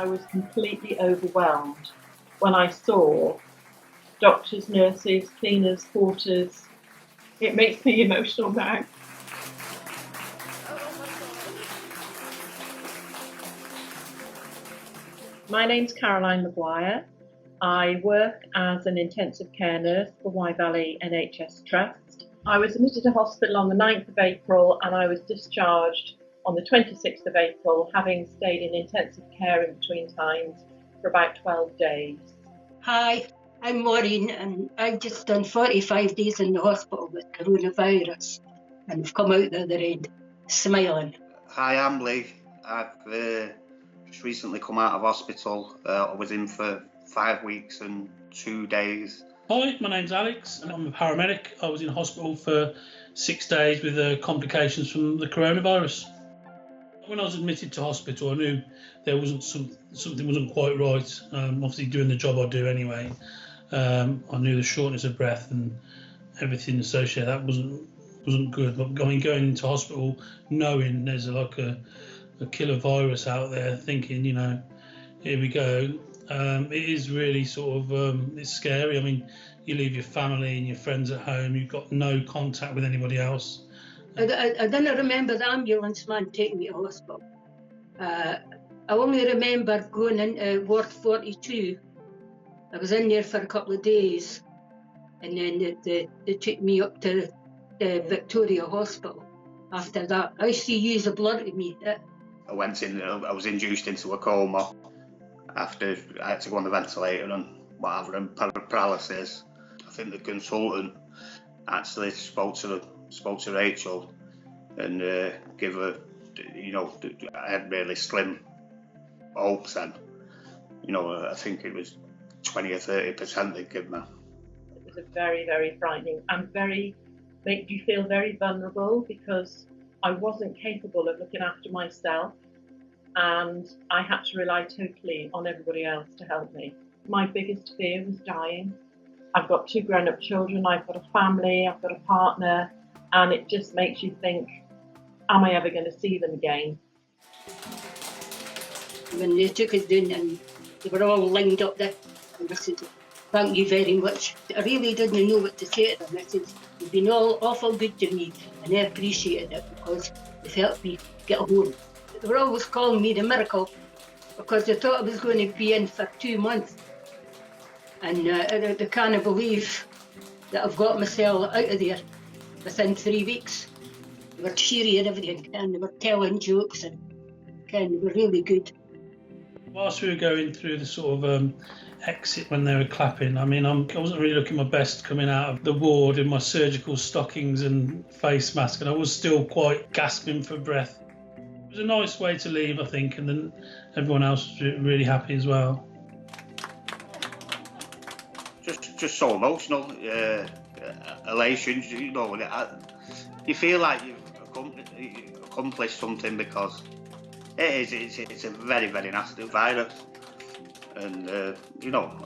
I was completely overwhelmed when I saw doctors, nurses, cleaners, porters. It makes me emotional now. My name's Caroline Maguire. I work as an intensive care nurse for Wye Valley NHS Trust. I was admitted to hospital on the 9th of April and I was discharged on the 26th of April, having stayed in intensive care in between times for about 12 days. Hi, I'm Maureen and I've just done 45 days in the hospital with coronavirus and I've come out the other end smiling. Hi, I'm Lee. I've just recently come out of hospital. I was in for 5 weeks and 2 days. Hi, my name's Alex and I'm a paramedic. I was in hospital for 6 days with complications from the coronavirus. When I was admitted to hospital, I knew there wasn't something wasn't quite right. Obviously, doing the job I do anyway, I knew the shortness of breath and everything associated that wasn't good. But going into hospital, knowing there's a killer virus out there, thinking, here we go. It is really sort of it's scary. I mean, you leave your family and your friends at home. You've got no contact with anybody else. I don't remember the ambulance man taking me to hospital. I only remember going into Ward 42. I was in there for a couple of days and then they took me up to the Victoria Hospital. After that, ICU's a blur to me. I went in, I was induced into a coma after I had to go on the ventilator and whatever, and paralysis. I think the consultant actually spoke to Rachel and give her, I had really slim hopes then. I think it was 20 or 30% they'd give me. It was a very, very frightening and made you feel very vulnerable because I wasn't capable of looking after myself and I had to rely totally on everybody else to help me. My biggest fear was dying. I've got 2 grown-up children, I've got a family, I've got a partner, and it just makes you think, am I ever going to see them again? When they took us in and they were all lined up there, and I said, thank you very much. I really didn't know what to say to them. I said, you've been all awful good to me, and I appreciated it because they've helped me get home. They were always calling me the miracle because they thought I was going to be in for 2 months. And they can't believe that I've got myself out of there within 3 weeks. They were cheery and everything, and they were telling jokes, and they were really good. Whilst we were going through the sort of exit when they were clapping, I mean, I wasn't really looking my best coming out of the ward in my surgical stockings and face mask, and I was still quite gasping for breath. It was a nice way to leave, I think, and then everyone else was really happy as well. Just so emotional, elation, you feel like you've accomplished something because it's a very, very nasty virus, and I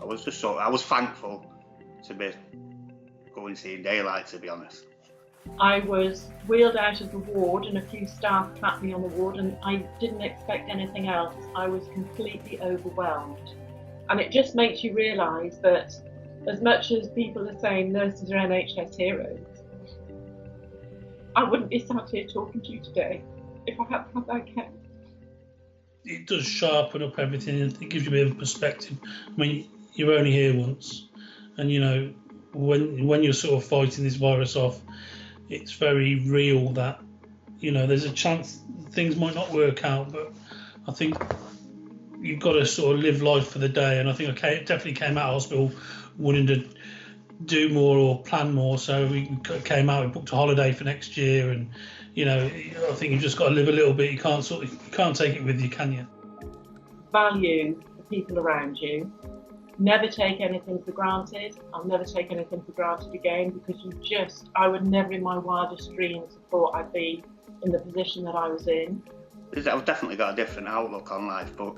was thankful to be going seeing daylight, to be honest. I was wheeled out of the ward and a few staff clapped me on the ward and I didn't expect anything else. I was completely overwhelmed, and it just makes you realise that as much as people are saying nurses are NHS heroes, I wouldn't be sat here talking to you today if I hadn't had that care. It does sharpen up everything and it gives you a bit of perspective. I mean, you're only here once, and when you're sort of fighting this virus off, it's very real that there's a chance things might not work out, but I think you've got to sort of live life for the day. And I think I definitely came out of hospital wanting to do more or plan more, so we came out, we booked a holiday for next year, and I think you've just got to live a little bit. You can't take it with you, can you? Value the people around you. Never take anything for granted. I'll never take anything for granted again, because I would never in my wildest dreams have thought I'd be in the position that I was in. I've definitely got a different outlook on life, but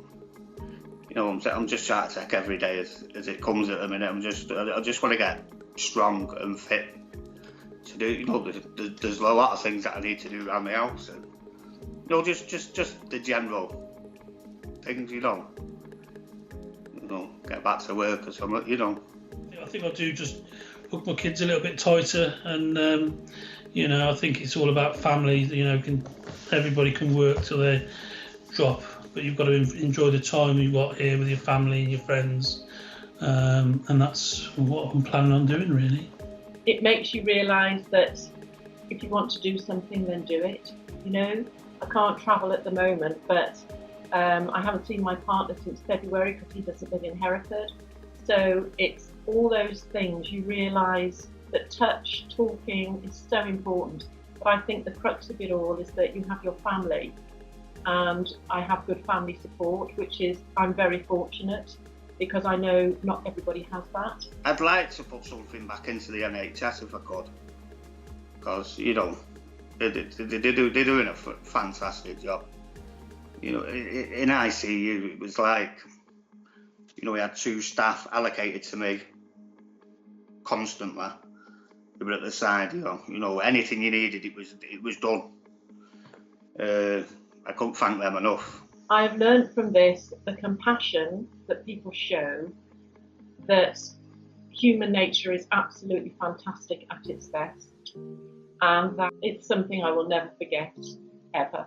I'm just trying to take every day as it comes at the minute. I just want to get strong and fit to do. There's a lot of things that I need to do around the house, and just the general things, get back to work or something. I think I do just hook my kids a little bit tighter, and I think it's all about family. Everybody can work till they drop, but you've got to enjoy the time you've got here with your family and your friends, and that's what I'm planning on doing, really. It makes you realise that if you want to do something, then do it. I can't travel at the moment, but I haven't seen my partner since February because he doesn't live in Hereford. So it's all those things. You realise that touch, talking is so important. But I think the crux of it all is that you have your family, and I have good family support, which is, I'm very fortunate, because I know not everybody has that. I'd like to put something back into the NHS if I could, because they're doing a fantastic job. In ICU it was like, we had 2 staff allocated to me constantly. They were at the side, anything you needed, it was done. I couldn't thank them enough. I've learned from this the compassion that people show, that human nature is absolutely fantastic at its best, and that it's something I will never forget, ever.